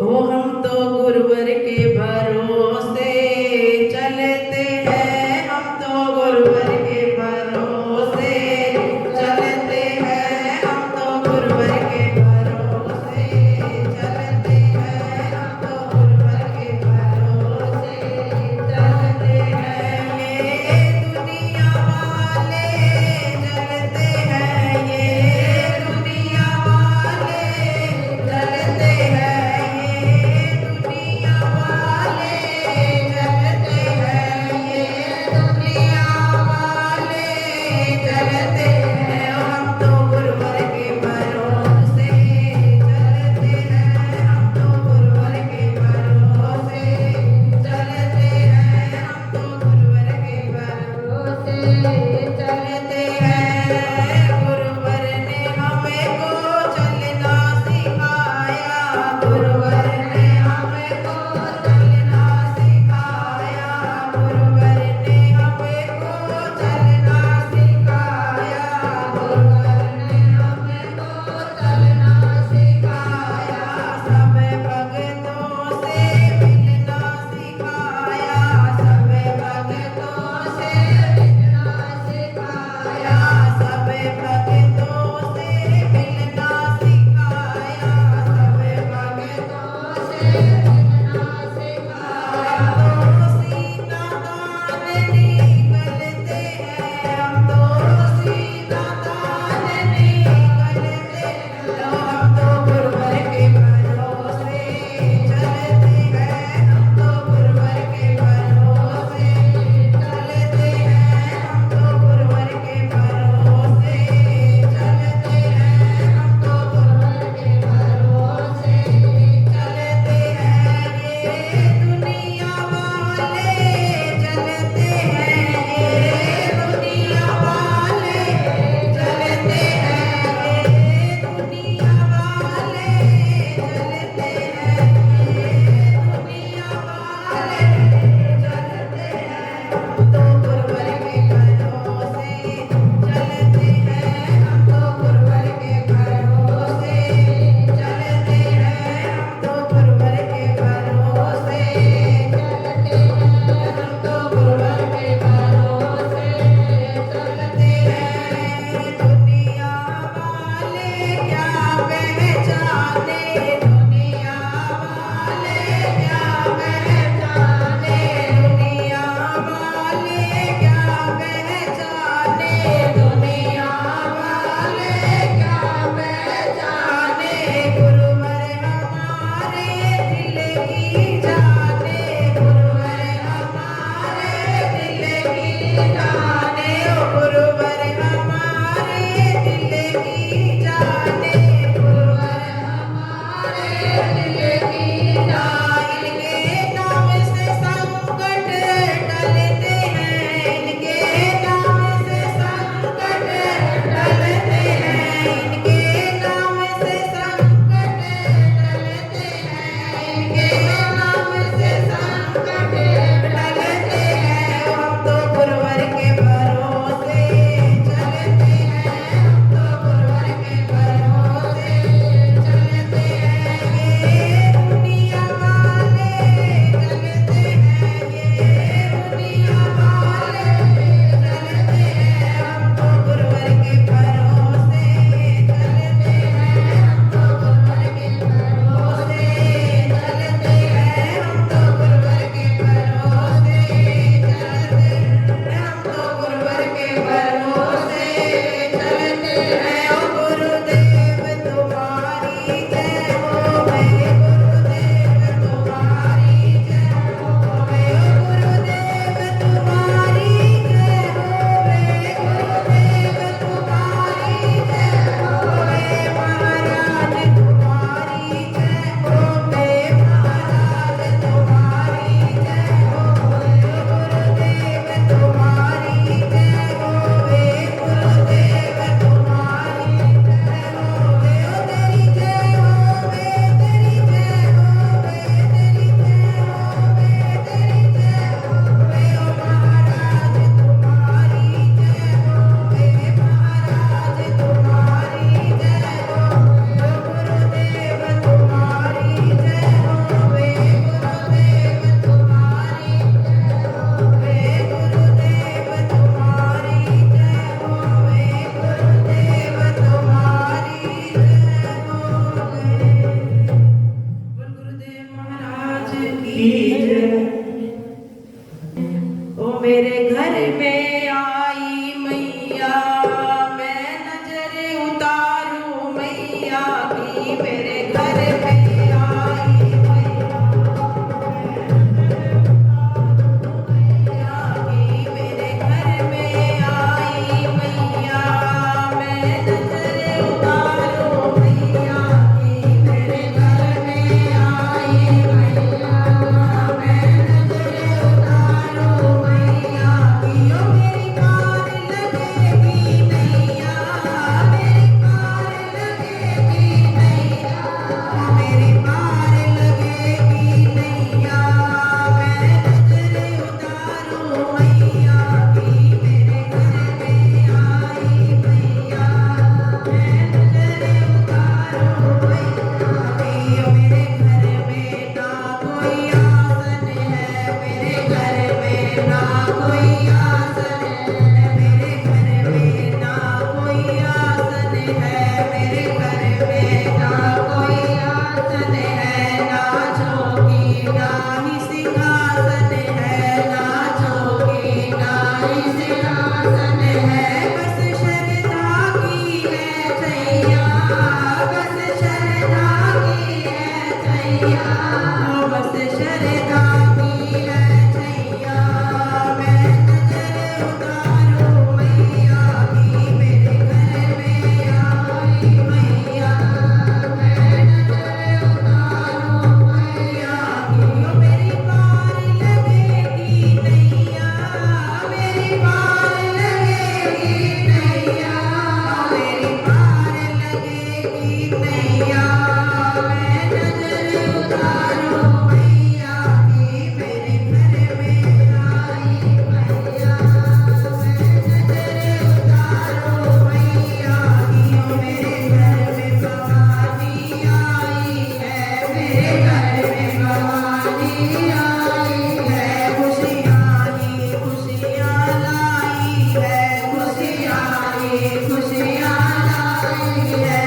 ओ हम तो गुरुवर के भरोसे चलते हैं, हम तो गुरुवर के भरोसे चलते हैं, हम तो गुरुवर के भरोसे चलते हैं, हम तो गुरुवर के भरोसे चलते हैं। ये दुनिया वाले चलते हैं, ये दुनिया वाले चलते हैं, ये दुनिया वाले ओ बस शरदा की है छैया, मैं नजर उतारूं मैया की, मेरे घर में आई मैया, मैं नजर उतारूं मैया की। ओ मेरी पार लगेगी नैया, मेरी पार लगेगी नैया, मेरी पार लगेगी नैया, मैं नजर उतारूं मैया की, मेरे घर में आई मैया, मैं नजर उतारूं मैया की। ओ मेरे घर में भवानी आई है, मेरे घर में भवानी आई है, खुशियाँ ही खुशियाँ लाई है, खुशियाँ ही खुशियाँ लाई है।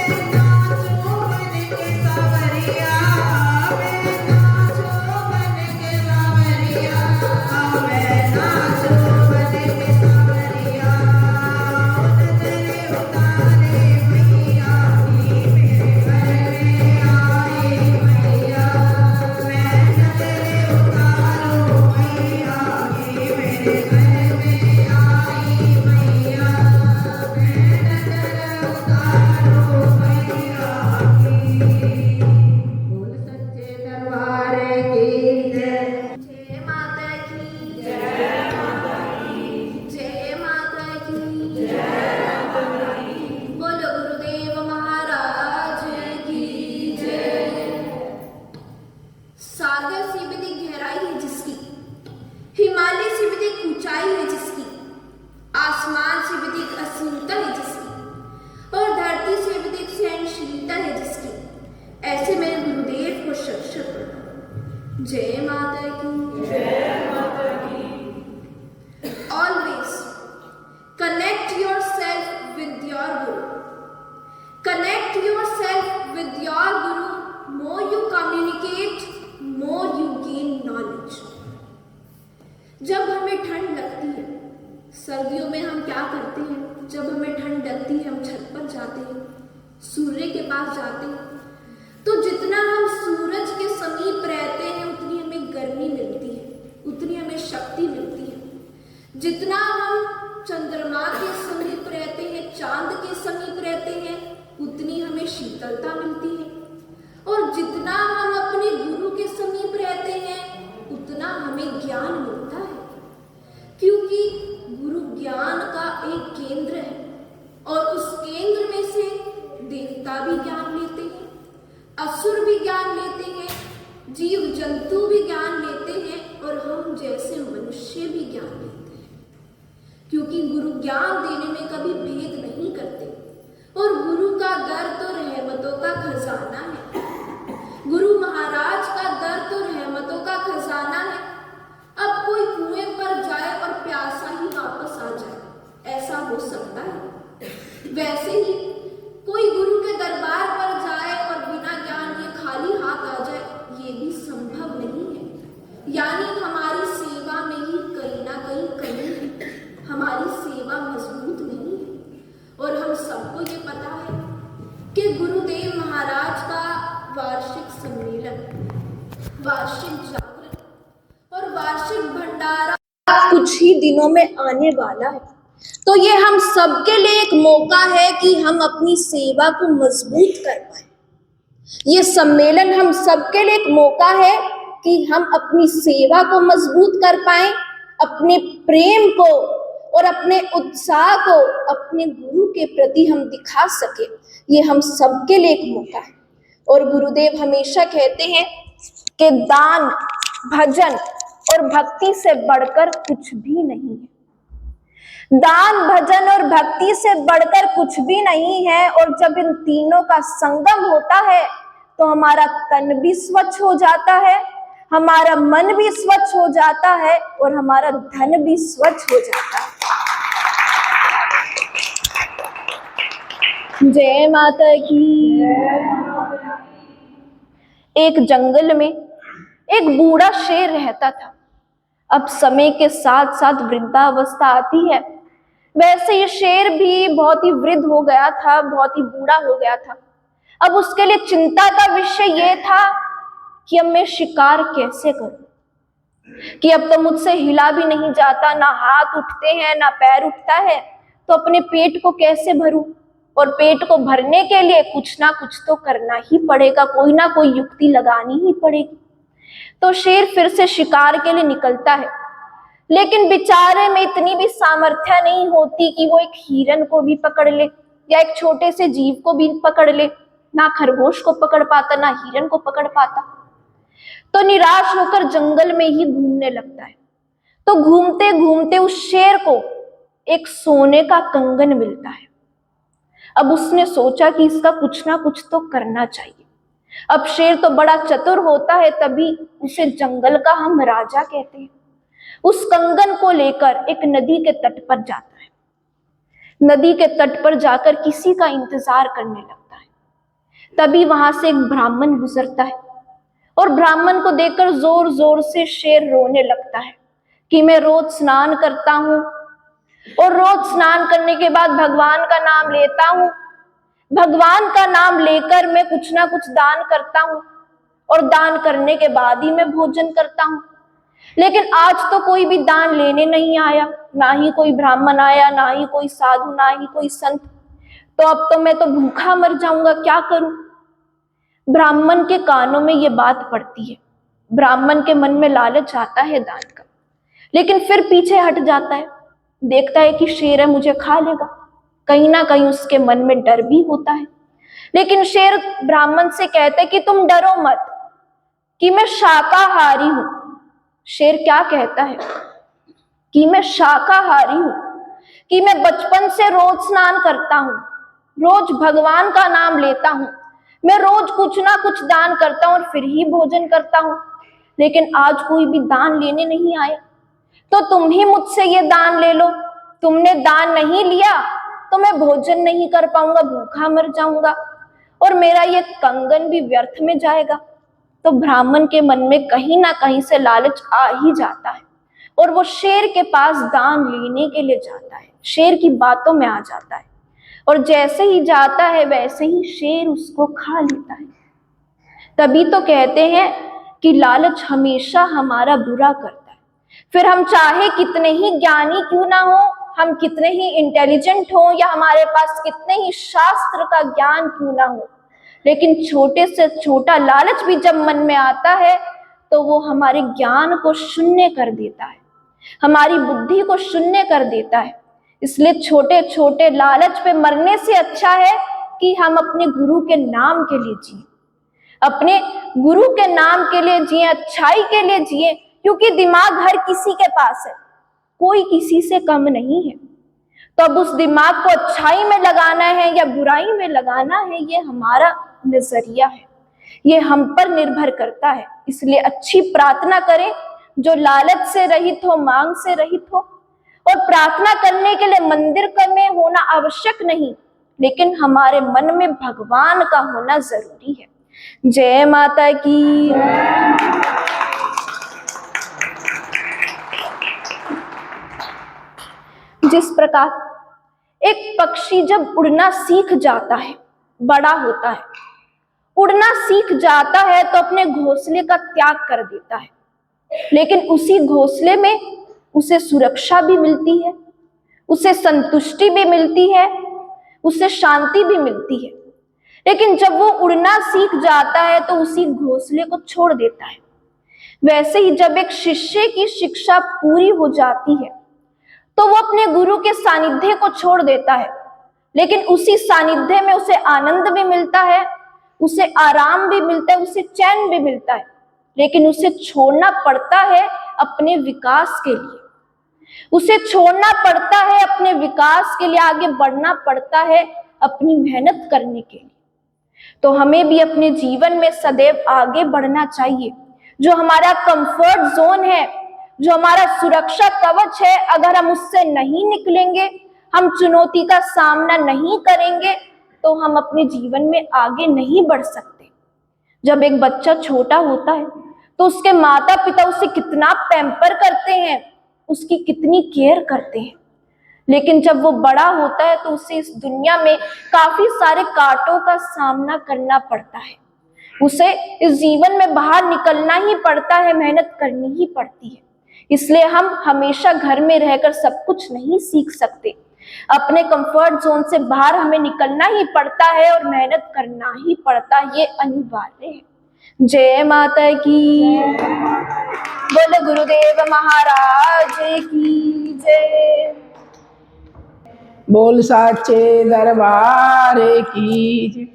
मैं नाचूं बन के सांवरिया, मैं नाचूं बन के सांवरिया, मैं नाचूं बन के सांवरिया, नजर उतारे मैया की, मेरे घर में आई मैया, मैं नजर उतारूं मैया की, मेरे घर में आई मैया, मैं नजर उतारूं मैया की। बोल सच्चे दरबार की जय। जय माता की जय, जय माता की जय, बोलो गुरुदेव महाराज की जय। सागर से भी अधिक गहराई है जिसकी, हिमालय से भी अधिक ऊंचाई है जिसकी, आसमान से भी अधिक असीमता है जिसकी, और धरती से भी अधिक सहनशीलता है जिसकी, ऐसे मेरे गुरुदेव को शत-शत प्रणाम। जय माता की जय, माता की। Always connect yourself with your Guru. Connect yourself with your Guru. More you communicate, more you gain knowledge. जब हमें ठंड लगती है, सर्दियों में हम क्या करते हैं? जब हमें ठंड लगती है हम छत पर जाते हैं, सूर्य के पास जाते हैं, तो जितना हम सूरज के समीप रहते हैं उतनी हमें गर्मी मिलती है, उतनी हमें शक्ति मिलती है। जितना हम चंद्रमा के समीप रहते हैं, चांद के समीप रहते हैं, उतनी हमें शीतलता मिलती है। और जितना हम अपने गुरु के समीप रहते हैं उतना हमें ज्ञान मिलता है, क्योंकि गुरु ज्ञान का एक केंद्र है और उस केंद्र में से देवता भी ज्ञान लेते हैं, असुर भी ज्ञान लेते हैं, जीव जंतु भी ज्ञान लेते हैं और हम जैसे मनुष्य भी ज्ञान लेते हैं, क्योंकि गुरु ज्ञान देने में कभी भेद नहीं करते। और गुरु का दर तो रहमतों का खजाना है, गुरु महाराज का दर तो रहमतों का खजाना है। अब कोई कुएं पर जाए और प्यासा ही वापस आ जाए, ऐसा हो सकता है? वैसे ही कोई गुरु के दरबार पर जाए और बिना ज्ञान के खाली हाथ आ जाए, ये भी संभव नहीं है। यानी हमारी सेवा में ही कहीं ना कहीं कमी है, हमारी सेवा मजबूत नहीं है। और हम सबको ये पता है कि गुरुदेव महाराज का वार्षिक सम्मेलन, वार्षिक जागरण और वार्षिक भंडारा कुछ ही दिनों में आने वाला है। तो ये हम सबके लिए एक मौका है कि हम अपनी सेवा को मजबूत कर पाए। ये सम्मेलन हम सबके लिए एक मौका है कि हम अपनी सेवा को मजबूत कर पाए, अपने प्रेम को और अपने उत्साह को अपने गुरु के प्रति हम दिखा सके। ये हम सबके लिए एक मौका है। और गुरुदेव हमेशा कहते हैं कि दान, भजन और भक्ति से बढ़कर कुछ भी नहीं है। दान, भजन और भक्ति से बढ़कर कुछ भी नहीं है। और जब इन तीनों का संगम होता है तो हमारा तन भी स्वच्छ हो जाता है, हमारा मन भी स्वच्छ हो जाता है और हमारा धन भी स्वच्छ हो जाता है। जय माता की। एक जंगल में एक बूढ़ा शेर रहता था। अब समय के साथ साथ वृद्धावस्था आती है, वैसे ये शेर भी बहुत ही वृद्ध हो गया था, बहुत ही बूढ़ा हो गया था। अब उसके लिए चिंता का विषय ये था कि अब मैं शिकार कैसे करूं, कि अब तो मुझसे हिला भी नहीं जाता, ना हाथ उठते हैं ना पैर उठता है, तो अपने पेट को कैसे भरूं। और पेट को भरने के लिए कुछ ना कुछ तो करना ही पड़ेगा, कोई ना कोई युक्ति लगानी ही पड़ेगी। तो शेर फिर से शिकार के लिए निकलता है, लेकिन बेचारे में इतनी भी सामर्थ्य नहीं होती कि वो एक हिरन को भी पकड़ ले या एक छोटे से जीव को भी पकड़ ले। ना खरगोश को पकड़ पाता, ना हिरन को पकड़ पाता। तो निराश होकर जंगल में ही घूमने लगता है। तो घूमते घूमते उस शेर को एक सोने का कंगन मिलता है। अब उसने सोचा कि इसका कुछ ना कुछ तो करना चाहिए। अब शेर तो बड़ा चतुर होता है, तभी उसे जंगल का हम राजा कहते हैं। उस कंगन को लेकर एक नदी के तट पर जाता है। नदी के तट पर जाकर किसी का इंतजार करने लगता है। तभी वहां से एक ब्राह्मण गुजरता है और ब्राह्मण को देखकर जोर जोर से शेर रोने लगता है कि मैं रोज स्नान करता हूं और रोज स्नान करने के बाद भगवान का नाम लेता हूं, भगवान का नाम लेकर मैं कुछ ना कुछ दान करता हूं और दान करने के बाद ही मैं भोजन करता हूं, लेकिन आज तो कोई भी दान लेने नहीं आया, ना ही कोई ब्राह्मण आया, ना ही कोई साधु, ना ही कोई संत। तो अब तो मैं तो भूखा मर जाऊंगा, क्या करूं। ब्राह्मण के कानों में ये बात पड़ती है। ब्राह्मण के मन में लालच आता है दान का, लेकिन फिर पीछे हट जाता है। देखता है कि शेर है, मुझे खा लेगा। कहीं ना कहीं उसके मन में डर भी होता है। लेकिन शेर ब्राह्मण से कहता है कि तुम डरो मत, कि मैं शाकाहारी हूं। शेर क्या कहता है कि मैं शाकाहारी हूं, कि मैं बचपन से रोज स्नान करता हूं, रोज भगवान का नाम लेता हूं, मैं रोज कुछ ना कुछ दान करता हूं और फिर ही भोजन करता हूं, लेकिन आज कोई भी दान लेने नहीं आया, तो तुम ही मुझसे ये दान ले लो। तुमने दान नहीं लिया तो मैं भोजन नहीं कर पाऊंगा, भूखा मर जाऊंगा और मेरा ये कंगन भी व्यर्थ में जाएगा। तो ब्राह्मण के मन में कहीं ना कहीं से लालच आ ही जाता है और वो शेर के पास दान लेने के लिए जाता है, शेर की बातों में आ जाता है और जैसे ही जाता है वैसे ही शेर उसको खा लेता है। तभी तो कहते हैं कि लालच हमेशा हमारा बुरा करता है। फिर हम चाहे कितने ही ज्ञानी क्यों ना हो, हम कितने ही इंटेलिजेंट हो या हमारे पास कितने ही शास्त्र का ज्ञान क्यों ना हो, लेकिन छोटे से छोटा लालच भी जब मन में आता है तो वो हमारे ज्ञान को शून्य कर देता है, हमारी बुद्धि को शून्य कर देता है। इसलिए छोटे छोटे लालच पे मरने से अच्छा है कि हम अपने गुरु के नाम के लिए जिए, अपने गुरु के नाम के लिए जिए, अच्छाई के लिए जिए, क्योंकि दिमाग हर किसी के पास है, कोई किसी से कम नहीं है। तो अब उस दिमाग को अच्छाई में लगाना है या बुराई में लगाना है, ये हमारा नजरिया है, ये हम पर निर्भर करता है। इसलिए अच्छी प्रार्थना करें जो लालच से रहित हो, मांग से रहित हो। और प्रार्थना करने के लिए मंदिर में होना आवश्यक नहीं, लेकिन हमारे मन में भगवान का होना जरूरी है। जय माता की। जिस प्रकार एक पक्षी जब उड़ना सीख जाता है, बड़ा होता है, उड़ना सीख जाता है तो अपने घोंसले का त्याग कर देता है, लेकिन उसी घोंसले में उसे सुरक्षा भी मिलती है, उसे संतुष्टि भी मिलती है, उसे शांति भी मिलती है। लेकिन जब वो उड़ना सीख जाता है तो उसी घोंसले को छोड़ देता है। वैसे ही जब एक शिष्य की शिक्षा पूरी हो जाती है तो वो अपने गुरु के सानिध्य को छोड़ देता है, लेकिन उसी सानिध्य में उसे आनंद भी मिलता है, उसे आराम भी मिलता है, उसे चैन भी मिलता है, लेकिन उसे छोड़ना पड़ता है अपने विकास के लिए, उसे छोड़ना पड़ता है अपने विकास के लिए, आगे बढ़ना पड़ता है अपनी मेहनत करने के लिए। तो हमें भी अपने जीवन में सदैव आगे बढ़ना चाहिए। जो हमारा कंफर्ट जोन है, जो हमारा सुरक्षा कवच है, अगर हम उससे नहीं निकलेंगे, हम चुनौती का सामना नहीं करेंगे, तो हम अपने जीवन में आगे नहीं बढ़ सकते। जब एक बच्चा छोटा होता है तो उसके माता पिता उसे कितना पैम्पर करते हैं, उसकी कितनी केयर करते हैं, लेकिन जब वो बड़ा होता है तो उसे इस दुनिया में काफी सारे कांटों का सामना करना पड़ता है, उसे इस जीवन में बाहर निकलना ही पड़ता है, मेहनत करनी ही पड़ती है। इसलिए हम हमेशा घर में रहकर सब कुछ नहीं सीख सकते। अपने कंफर्ट जोन से बाहर हमें निकलना ही पड़ता है और मेहनत करना ही पड़ता है, ये अनिवार्य है। जय माता की, बोलो गुरुदेव महाराज की जय। बोल साचे दरबार की जय।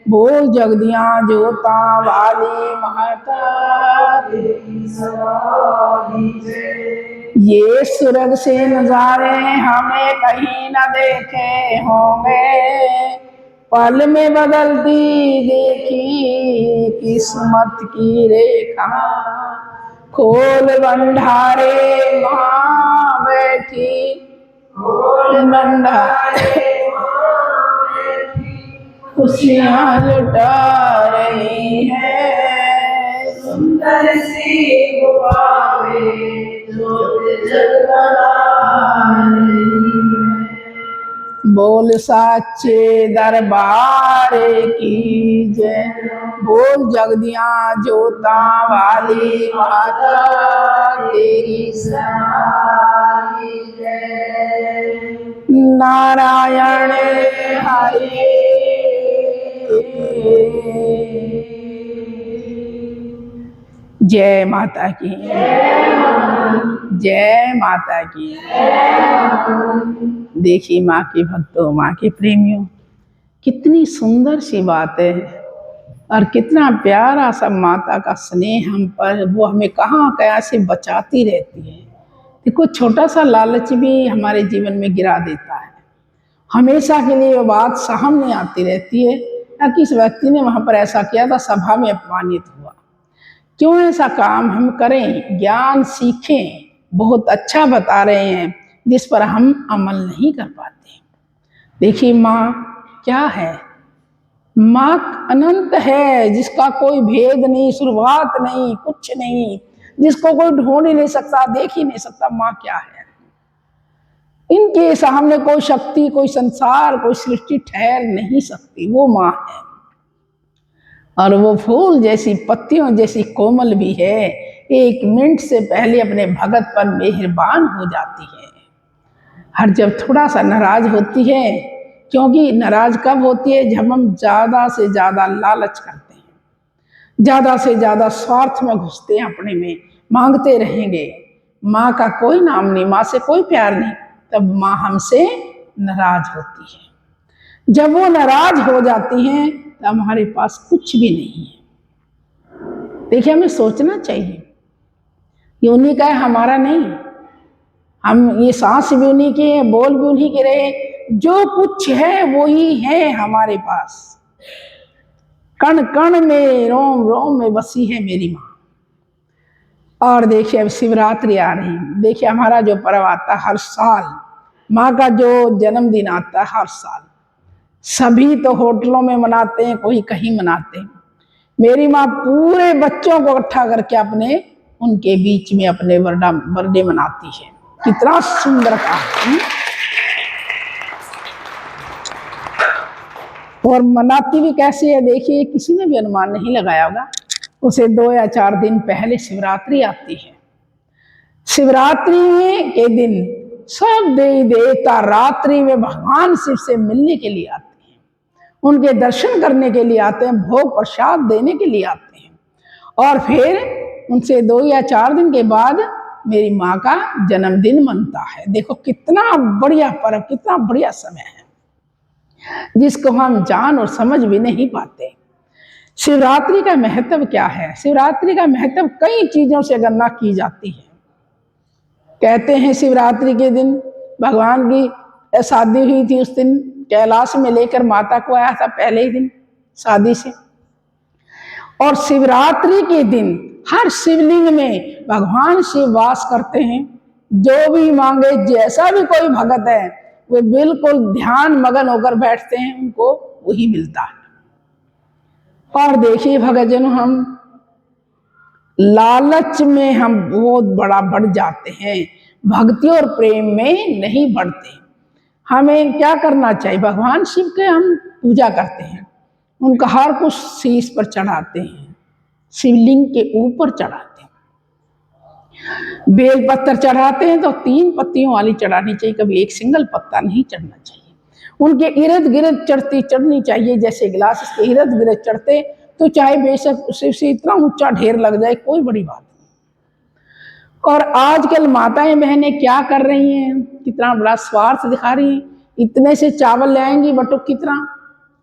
बोल जगदिया जोता वाली माता तेरी सवारी जय। ये स्वर्ग से नजारे हमें कहीं न देखे होंगे, पल में बदलती देखी किस्मत की रेखा। खोल भंडारे माँ बैठी, खोल भंडारे खुशियाँ लुटा रही है। सुंदर सी गुफा में ज्योत जगमगा रही है। बोल साचे दरबार की जय। बोल जगदिया जोता वाली माता तेरी सवारी जय। नारायण हरे जय माता की, जय माता की। देखिए माँ के भक्तों, माँ के प्रेमियों, कितनी सुंदर सी बात है और कितना प्यारा सा माता का स्नेह हम पर, वो हमें कहाँ कहाँ से बचाती रहती है। देखो छोटा सा लालच भी हमारे जीवन में गिरा देता है। हमेशा के लिए वो बात सामने आती रहती है कि किस व्यक्ति ने वहाँ पर ऐसा किया था, सभा में अपमानित हुआ। क्यों ऐसा काम हम करें, ज्ञान सीखें, बहुत अच्छा बता रहे हैं जिस पर हम अमल नहीं कर पाते। देखिए माँ क्या है, माँ अनंत है, जिसका कोई भेद नहीं, शुरुआत नहीं, कुछ नहीं, जिसको कोई ढूंढ ही नहीं सकता, देख ही नहीं सकता। माँ क्या है, इनके सामने कोई शक्ति, कोई संसार, कोई सृष्टि ठहर नहीं सकती। वो माँ है और वो फूल जैसी, पत्तियों जैसी कोमल भी है। एक मिनट से पहले अपने भगत पर मेहरबान हो जाती है। हर जब थोड़ा सा नाराज होती है, क्योंकि नाराज कब होती है, जब हम ज्यादा से ज्यादा लालच करते हैं, ज्यादा से ज्यादा स्वार्थ में घुसते हैं, अपने में मांगते रहेंगे, माँ का कोई नाम नहीं, माँ से कोई प्यार नहीं, तब माँ हमसे नाराज होती है। जब वो नाराज हो जाती हैं तो हमारे पास कुछ भी नहीं है। देखिए हमें सोचना चाहिए, ये उन्हीं का है, हमारा नहीं। हम ये सांस भी उन्हीं के हैं, बोल भी उन्हीं के रहे, जो कुछ है वो ही है हमारे पास। कण कण में, रोम रोम में बसी है मेरी माँ। और देखिए अब शिवरात्रि आ रही है। देखिए हमारा जो पर्व आता है हर साल, माँ का जो जन्मदिन आता है हर साल, सभी तो होटलों में मनाते हैं, कोई कहीं मनाते हैं। मेरी माँ पूरे बच्चों को इकट्ठा करके अपने उनके बीच में अपने बर्थडे मनाती है। कितना सुंदर काम। और मनाती भी कैसे है, देखिए किसी ने भी अनुमान नहीं लगाया होगा। उसे 2 या 4 दिन पहले शिवरात्रि आती है। शिवरात्रि के दिन सब देवी देवता रात्रि में भगवान शिव से मिलने के लिए आते हैं, उनके दर्शन करने के लिए आते हैं, भोग प्रसाद देने के लिए आते हैं। और फिर उनसे 2 या 4 दिन के बाद मेरी माँ का जन्मदिन मनता है। देखो कितना बढ़िया पर्व, कितना बढ़िया समय है, जिसको हम जान और समझ भी नहीं पाते। शिवरात्रि का महत्व क्या है? शिवरात्रि का महत्व कई चीजों से गणना की जाती है। कहते हैं शिवरात्रि के दिन भगवान की शादी हुई थी, उस दिन कैलाश में लेकर माता को आया था, पहले ही दिन शादी से। और शिवरात्रि के दिन हर शिवलिंग में भगवान शिव वास करते हैं। जो भी मांगे, जैसा भी कोई भगत है, वे बिल्कुल ध्यान मगन होकर बैठते हैं, उनको वही मिलता है। और देखिए भगतजन, हम लालच में हम बहुत बड़ा बढ़ जाते हैं, भक्ति और प्रेम में नहीं बढ़ते। हमें क्या करना चाहिए? भगवान शिव के हम पूजा करते हैं, उनका हर कुछ शीश पर चढ़ाते हैं, शिवलिंग के ऊपर चढ़ाते हैं। बेल पत्थर चढ़ाते हैं तो 3 पत्तियों वाली चढ़ानी चाहिए, कभी एक सिंगल पत्ता नहीं चढ़ना चाहिए। उनके इर्द गिर्द चढ़नी चाहिए, जैसे गिलास इसके इर्द गिर्द चढ़ते तो चाहे बेशक उसे इतना ऊंचा ढेर लग जाए, कोई बड़ी बात नहीं। और आजकल माताएं बहनें क्या कर रही हैं, कितना बड़ा स्वार्थ दिखा रही हैं। इतने से चावल लाएंगी बटुक कितना,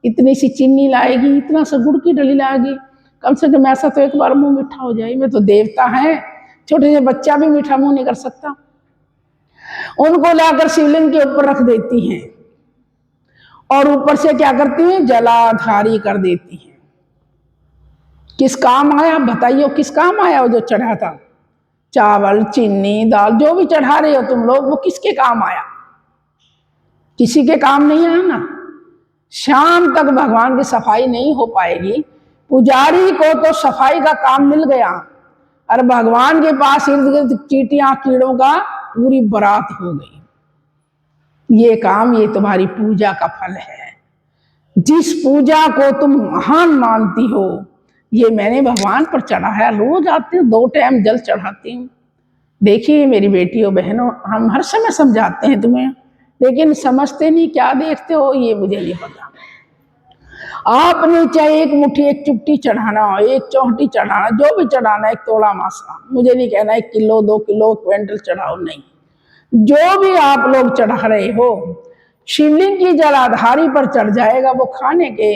इतनी सी चीनी लाएगी, इतना सा गुड़ की डली लाएगी, कम से कम ऐसा तो एक बार मुंह मीठा हो जाए। मैं तो देवता है, छोटे से बच्चा भी मीठा मुंह नहीं कर सकता। उनको लाकर शिवलिंग के ऊपर रख देती हैं और ऊपर से क्या करती हैं, जलाधारी कर देती हैं। किस काम आया बताइए, किस काम आया वो जो चढ़ा था, चावल चीनी दाल जो भी चढ़ा रहे हो तुम लोग, वो किसके काम आया? किसी के काम नहीं आया ना। शाम तक भगवान की सफाई नहीं हो पाएगी। पुजारी को तो सफाई का काम मिल गया और भगवान के पास इर्द गिर्द चींटियां कीड़ों का पूरी बारात हो गई। ये काम, ये तुम्हारी पूजा का फल है। जिस पूजा को तुम महान मानती हो, ये मैंने भगवान पर चढ़ाया। रोज आती हूँ, 2 टाइम जल चढ़ाती हूँ। देखिए मेरी बेटियों बहनों, हम हर समय समझाते हैं तुम्हें, लेकिन समझते नहीं, क्या देखते हो ये मुझे नहीं पता। आपने चाहे एक मुट्ठी एक चुट्टी चढ़ाना हो, एक चौंटी चढ़ाना, जो भी चढ़ाना, एक तोड़ा मासा, मुझे नहीं कहना 1 किलो 2 किलो क्विंटल चढ़ाओ, नहीं। जो भी आप लोग चढ़ा रहे हो, शिवलिंग की जलाधारी पर चढ़ जाएगा, वो खाने के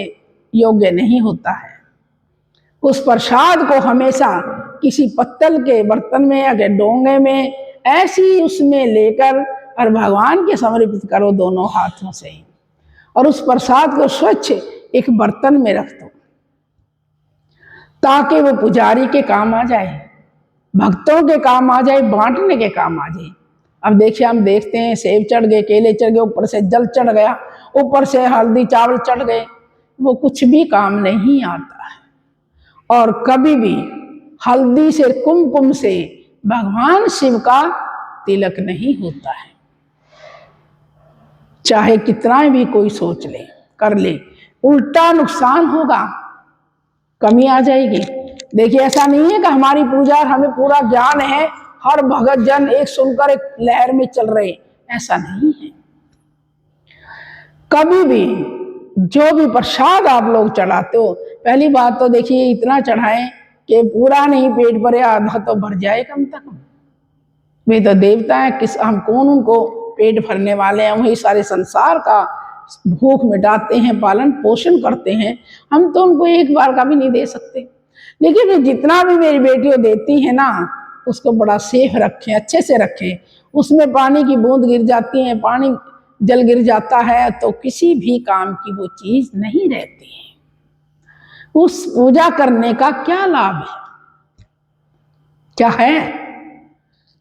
योग्य नहीं होता है। उस प्रसाद को हमेशा किसी पत्तल के बर्तन में या डोंगे में ऐसी उसमें लेकर और भगवान के समर्पित करो दोनों हाथों से, और उस प्रसाद को स्वच्छ एक बर्तन में रख दो ताकि वो पुजारी के काम आ जाए, भक्तों के काम आ जाए, बांटने के काम आ जाए। अब देखिए, हम देखते हैं सेब चढ़ गए, केले चढ़ गए, ऊपर से जल चढ़ गया, ऊपर से हल्दी चावल चढ़ गए, वो कुछ भी काम नहीं आता है। और कभी भी हल्दी से कुमकुम से भगवान शिव का तिलक नहीं होता है, चाहे कितना भी कोई सोच ले कर ले, उल्टा नुकसान होगा, कमी आ जाएगी। देखिए, ऐसा नहीं है कि हमारी पूजा हमें पूरा ज्ञान है, हर भगत जन एक सुनकर एक लहर में चल रहे, ऐसा नहीं है। कभी भी जो भी प्रसाद आप लोग चढ़ाते हो, पहली बात तो देखिए इतना चढ़ाएं कि पूरा नहीं पेट भरे, आधा तो भर जाए कम से कम। वे तो देवता है, किस हम कौन उनको पेट भरने वाले हैं? वही सारे संसार का भूख मिटाते हैं, पालन पोषण करते हैं। हम तो उनको एक बार का भी नहीं दे सकते। लेकिन जितना भी मेरी बेटियों देती है ना, उसको बड़ा सेफ रखें, अच्छे से रखें। उसमें पानी की बूंद गिर जाती है, पानी जल गिर जाता है, तो किसी भी काम की वो चीज नहीं रहती है। उस पूजा करने का क्या लाभ है? क्या है?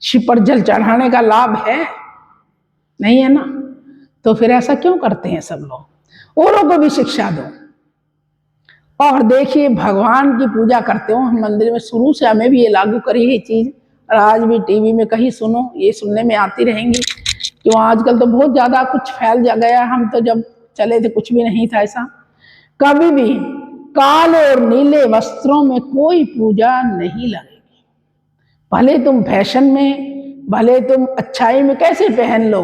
शिव पर जल चढ़ाने का लाभ है? नहीं है ना। तो फिर ऐसा क्यों करते हैं सब लोग? औरों को भी शिक्षा दो। और देखिए, भगवान की पूजा करते हो हम मंदिर में, शुरू से हमें भी ये लागू करी है चीज, और आज भी टीवी में कहीं सुनो, ये सुनने में आती रहेंगी। क्यों आजकल तो बहुत ज्यादा कुछ फैल जा गया। हम तो जब चले थे कुछ भी नहीं था ऐसा। कभी भी काले और नीले वस्त्रों में कोई पूजा नहीं लगेगी। भले तुम फैशन में, भले तुम अच्छाई में कैसे पहन लो,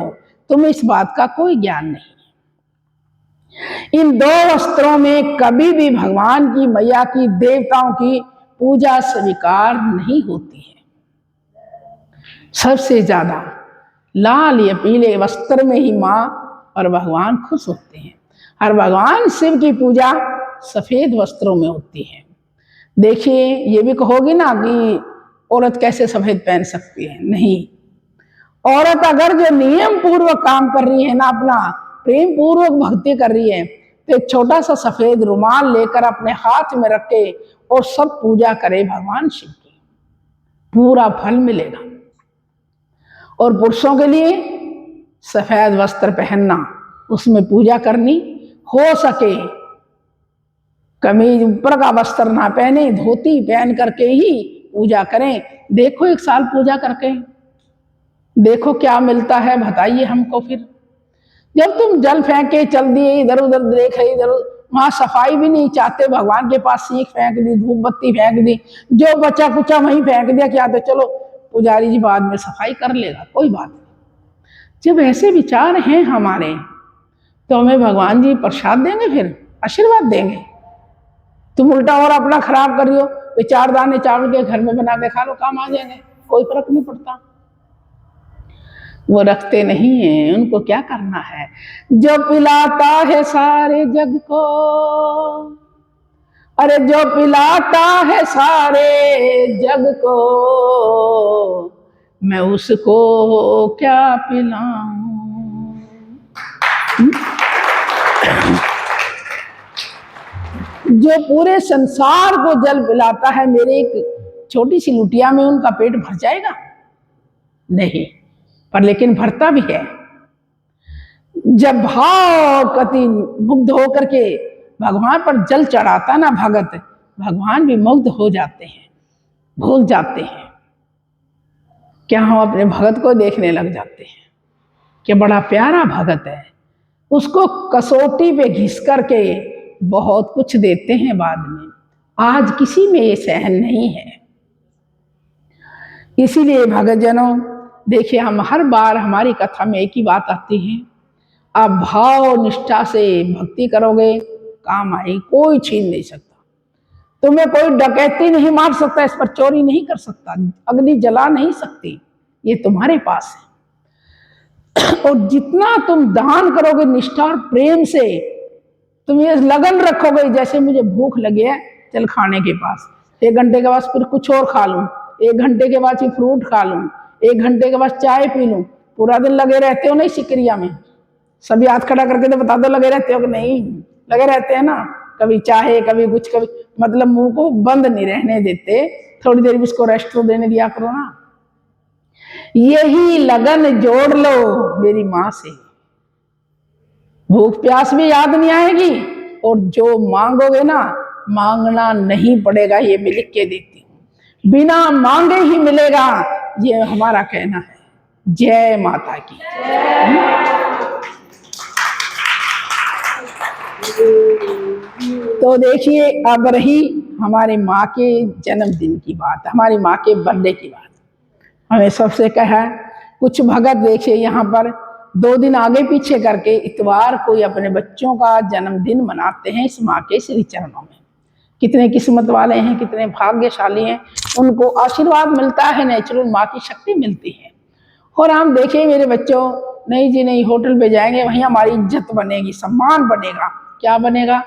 तुम्हें इस बात का कोई ज्ञान नहीं। इन 2 वस्त्रों में कभी भी भगवान की, मैया की, देवताओं की पूजा स्वीकार नहीं होती है। सबसे ज्यादा लाल या पीले वस्त्र में ही माँ और भगवान खुश होते हैं। और भगवान शिव की पूजा सफेद वस्त्रों में होती है। देखिए, ये भी कहोगी ना कि औरत कैसे सफेद पहन सकती है? नहीं, औरत अगर जो नियम पूर्वक काम कर रही है ना, अपना प्रेम पूर्वक भक्ति कर रही है, तो एक छोटा सा सफेद रुमाल लेकर अपने हाथ में रखे और सब पूजा करे भगवान शिव की, पूरा फल मिलेगा। और पुरुषों के लिए सफेद वस्त्र पहनना, उसमें पूजा करनी, हो सके कमीज ऊपर का वस्त्र ना पहने, धोती पहन करके ही पूजा करें। देखो 1 साल पूजा करके देखो क्या मिलता है, बताइए हमको। फिर जब तुम जल फेंक के चल दिए, इधर उधर देखे, इधर वहाँ सफाई भी नहीं चाहते, भगवान के पास सीख फेंक दी, धूप बत्ती फेंक दी, जो बचा कुचा वहीं फेंक दिया, क्या तो चलो पुजारी जी बाद में सफाई कर लेगा, कोई बात नहीं। जब ऐसे विचार हैं हमारे तो हमें भगवान जी प्रसाद देंगे, फिर आशीर्वाद देंगे। तुम उल्टा और अपना खराब कर रही हो, वे 4 दाने चावल के घर में बना के खा लो, काम आ जाएंगे, कोई फर्क नहीं पड़ता। वो रखते नहीं है, उनको क्या करना है। जो पिलाता है सारे जग को, अरे जो पिलाता है सारे जग को, मैं उसको क्या पिलाऊं। जो पूरे संसार को जल पिलाता है, मेरे एक छोटी सी लुटिया में उनका पेट भर जाएगा? नहीं, पर लेकिन भरता भी है। जब भाव कति मुग्ध होकर के भगवान पर जल चढ़ाता ना भगत, भगवान भी मुग्ध हो जाते हैं, भूल जाते हैं। क्या हम अपने भगत को देखने लग जाते हैं कि बड़ा प्यारा भगत है, उसको कसौटी पे घिस करके बहुत कुछ देते हैं बाद में। आज किसी में ये सहन नहीं है। इसीलिए भगत जनों, देखिए हम हर बार हमारी कथा में एक ही बात आती है, आप भाव निष्ठा से भक्ति करोगे, काम आएगी, कोई छीन नहीं सकता। तुम्हें कोई डकैती नहीं मार सकता, इस पर चोरी नहीं कर सकता, अग्नि जला नहीं सकती, ये तुम्हारे पास है। और जितना तुम दान करोगे निष्ठा और प्रेम से, तुम ये लगन रखोगे, जैसे मुझे भूख लगी है, चल खाने के पास, 1 घंटे के बाद फिर कुछ और खा लूं, 1 घंटे के बाद फिर फ्रूट खा लूं, 1 घंटे के बाद चाय पी लूं। पूरा दिन लगे रहते हो नहीं सिकरिया में? सभी हाथ खड़ा करके तो बता दो, लगे रहते हो कि नहीं? लगे रहते हैं ना, कभी चाहे कभी कुछ, कभी मतलब मुंह को बंद नहीं रहने देते, थोड़ी देर भी इसको रेस्ट तो देने दिया करो ना। यही लगन जोड़ लो मेरी माँ से, भूख प्यास भी याद नहीं आएगी, और जो मांगोगे ना, मांगना नहीं पड़ेगा, ये मैं लिख के देती हूँ, बिना मांगे ही मिलेगा, ये हमारा कहना है। जय माता की। तो देखिए, अब रही हमारे माँ के जन्मदिन की बात, हमारी माँ के बर्थडे की बात। हमें सबसे कहा कुछ भगत, देखिए यहाँ पर 2 दिन आगे पीछे करके इतवार को अपने बच्चों का जन्मदिन मनाते हैं इस माँ के श्री चरणों में। कितने किस्मत वाले हैं, कितने भाग्यशाली हैं, उनको आशीर्वाद मिलता है, नेचुरल माँ की शक्ति मिलती है। और हम देखिए मेरे बच्चों, नहीं जी नहीं, होटल पे जाएंगे, वहीं हमारी इज्जत बनेगी, सम्मान बनेगा। क्या बनेगा?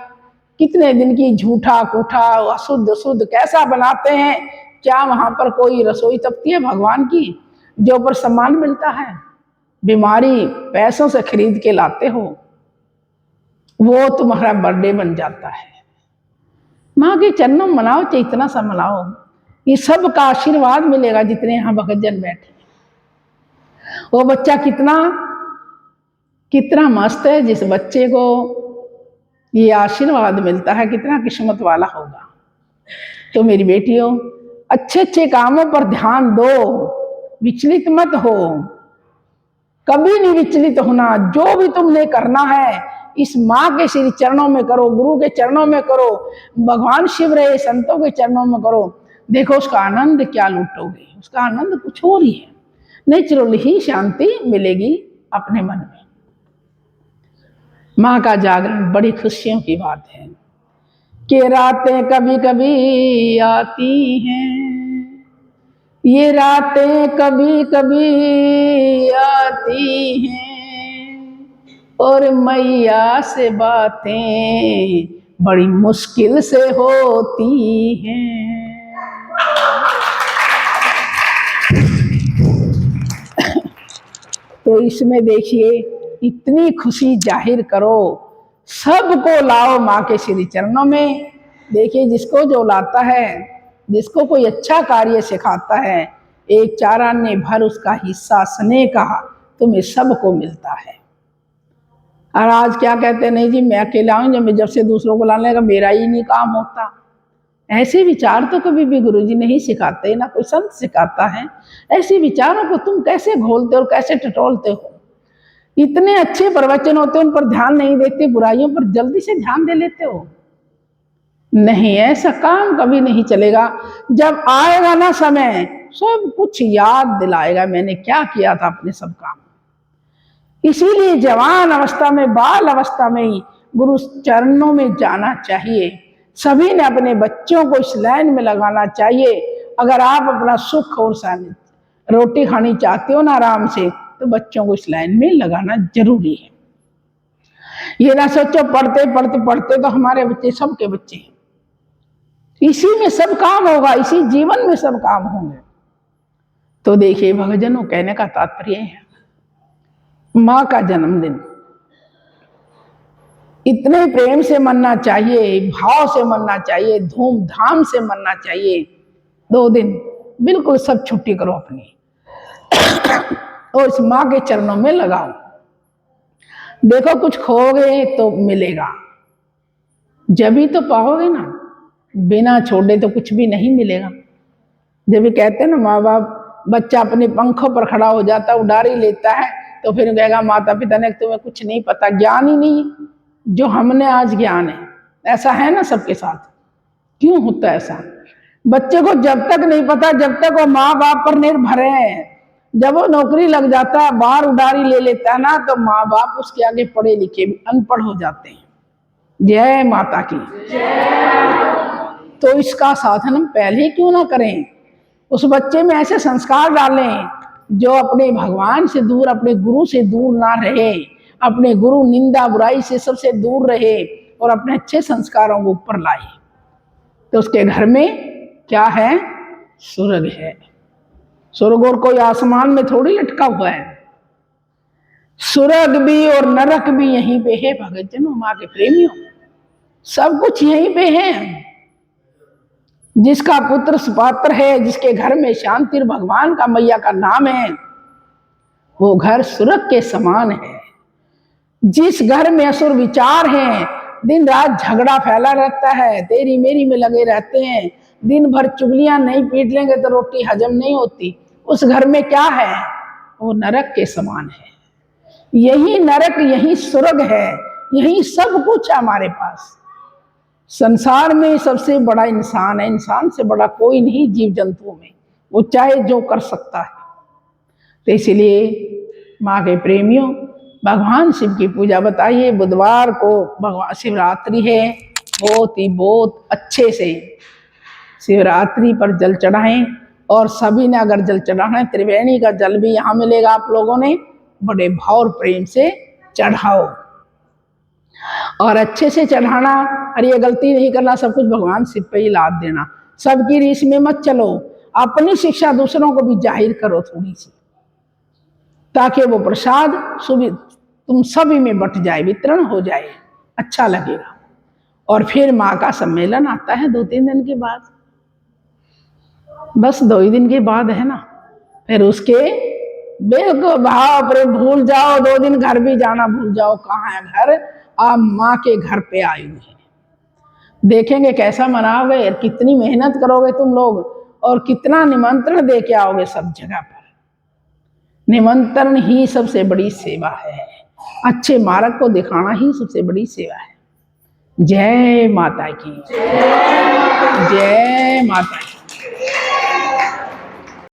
कितने दिन की झूठा कूठा अशुद्ध शुद्ध कैसा बनाते हैं, क्या वहां पर कोई रसोई तपती है भगवान की जो पर सम्मान मिलता है? बीमारी पैसों से खरीद के लाते हो, वो तुम्हारा बर्थडे बन जाता है। माँ के चरणों मनाओ, चाहे इतना सा मनाओ, ये सब का आशीर्वाद मिलेगा। जितने यहाँ भक्तजन बैठे, वो बच्चा कितना कितना मस्त है, जिस बच्चे को ये आशीर्वाद मिलता है, कितना किस्मत वाला होगा। तो मेरी बेटियों, अच्छे अच्छे कामों पर ध्यान दो, विचलित मत हो, कभी नहीं विचलित होना। जो भी तुमने करना है इस माँ के श्री चरणों में करो, गुरु के चरणों में करो, भगवान शिव रहे संतों के चरणों में करो। देखो उसका आनंद क्या लूटोगे, उसका आनंद कुछ और ही है। नेचुरल ही शांति मिलेगी अपने मन में। माँ का जागरण बड़ी खुशियों की बात है कि रातें कभी कभी आती हैं, ये रातें कभी कभी आती हैं, और मैया से बातें बड़ी मुश्किल से होती हैं। तो इसमें देखिए, इतनी खुशी जाहिर करो, सबको लाओ माँ के श्री चरणों में। देखिए, जिसको जो लाता है, जिसको कोई अच्छा कार्य सिखाता है, 1 चारान्य भर उसका हिस्सा स्नेह का तुम्हें सबको मिलता है। और आज क्या कहते हैं, नहीं जी मैं अकेला हूँ, जब से दूसरों को लाने का मेरा ही नहीं काम होता। ऐसे विचार तो कभी भी गुरुजी नहीं सिखाते, ना कोई संत सिखाता है। ऐसे विचारों को तुम कैसे घोलते हो और कैसे टटोलते हो? इतने अच्छे प्रवचन होते उन पर ध्यान नहीं देते, बुराइयों पर जल्दी से ध्यान दे लेते हो। नहीं, ऐसा काम कभी नहीं चलेगा। जब आएगा ना समय, सब कुछ याद दिलाएगा मैंने क्या किया था अपने सब काम। इसीलिए जवान अवस्था में, बाल अवस्था में ही गुरु चरणों में जाना चाहिए। सभी ने अपने बच्चों को इस लाइन में लगाना चाहिए। अगर आप अपना सुख और रोटी खानी चाहते हो ना आराम से, तो बच्चों को इस लाइन में लगाना जरूरी है। ये ना सोचो पढ़ते पढ़ते पढ़ते तो हमारे बच्चे सबके बच्चे हैं, इसी में सब काम होगा, इसी जीवन में सब काम होंगे। तो देखिए भक्तजनों, कहने का तात्पर्य है, माँ का जन्मदिन इतने प्रेम से मनना चाहिए, भाव से मनना चाहिए, धूमधाम से मनना चाहिए। 2 दिन बिल्कुल सब छुट्टी करो अपनी और इस माँ के चरणों में लगाओ। देखो कुछ खोगे तो मिलेगा, जब ही तो पाओगे ना, बिना छोड़े तो कुछ भी नहीं मिलेगा। जब भी कहते हैं ना माँ बाप, बच्चा अपने पंखों पर खड़ा हो जाता, उड़ारी लेता है, तो फिर कहेगा माता पिता ने तुम्हें कुछ नहीं पता, ज्ञान ही नहीं जो हमने आज ज्ञान है। ऐसा है ना सबके साथ, क्यों होता है ऐसा? बच्चे को जब तक नहीं पता, जब तक वो माँ बाप पर निर्भर है, जब वो नौकरी लग जाता है, बाहर उड़ारी ले लेता है ना, तो माँ बाप उसके आगे पढ़े लिखे भी अनपढ़ हो जाते हैं। जय माता की। तो इसका साधन हम पहले ही क्यों ना करें, उस बच्चे में ऐसे संस्कार डालें जो अपने भगवान से दूर, अपने गुरु से दूर ना रहे, अपने गुरु निंदा बुराई से सबसे दूर रहे और अपने अच्छे संस्कारों को ऊपर लाए। तो उसके घर में क्या है? स्वर्ग है। स्वर्ग और कोई आसमान में थोड़ी लटका हुआ है, स्वर्ग भी और नरक भी यहीं पे है भक्तजनों, माँ के प्रेमियों, सब कुछ यहीं पे है। जिसका पुत्र सुपात्र है, जिसके घर में शांति भगवान का मैया का नाम है, वो घर स्वर्ग के समान है। जिस घर में असुर विचार हैं, दिन रात झगड़ा फैला रहता है, तेरी मेरी में लगे रहते हैं, दिन भर चुगलियां नहीं पीट लेंगे तो रोटी हजम नहीं होती, उस घर में क्या है? वो नरक के समान है। यही नरक, यही स्वर्ग है, यही सब कुछ है हमारे पास। संसार में सबसे बड़ा इंसान है, इंसान से बड़ा कोई नहीं जीव जंतुओं में, वो चाहे जो कर सकता है। तो इसलिए माँ के प्रेमियों, भगवान शिव की पूजा बताइए। बुधवार को भगवान शिवरात्रि है, बहुत अच्छे से शिवरात्रि पर जल चढ़ाएं। और सभी ने अगर जल चढ़ाना है, त्रिवेणी का जल भी यहाँ मिलेगा, आप लोगों ने बड़े भाव और प्रेम से चढ़ाओ और अच्छे से चढ़ाना। और ये गलती नहीं करना सब कुछ भगवान शिव पे ही लाद देना, सबकी रीस में मत चलो, अपनी शिक्षा दूसरों को भी जाहिर करो थोड़ी सी, ताकि वो प्रसाद तुम सभी में बट जाए, वितरण हो जाए, अच्छा लगेगा। और फिर माँ का सम्मेलन आता है 2-3 दिन के बाद, बस 2 ही दिन के बाद है ना, फिर उसके बिल्कुल भाव पर भूल जाओ, 2 दिन घर भी जाना भूल जाओ, कहाँ है घर, आप माँ के घर पे आए हुए हैं। देखेंगे कैसा मनाओगे, कितनी मेहनत करोगे तुम लोग, और कितना निमंत्रण दे के आओगे सब जगह पर। निमंत्रण ही सबसे बड़ी सेवा है, अच्छे मार्ग को दिखाना ही सबसे बड़ी सेवा है। जय माता की, जय माता की।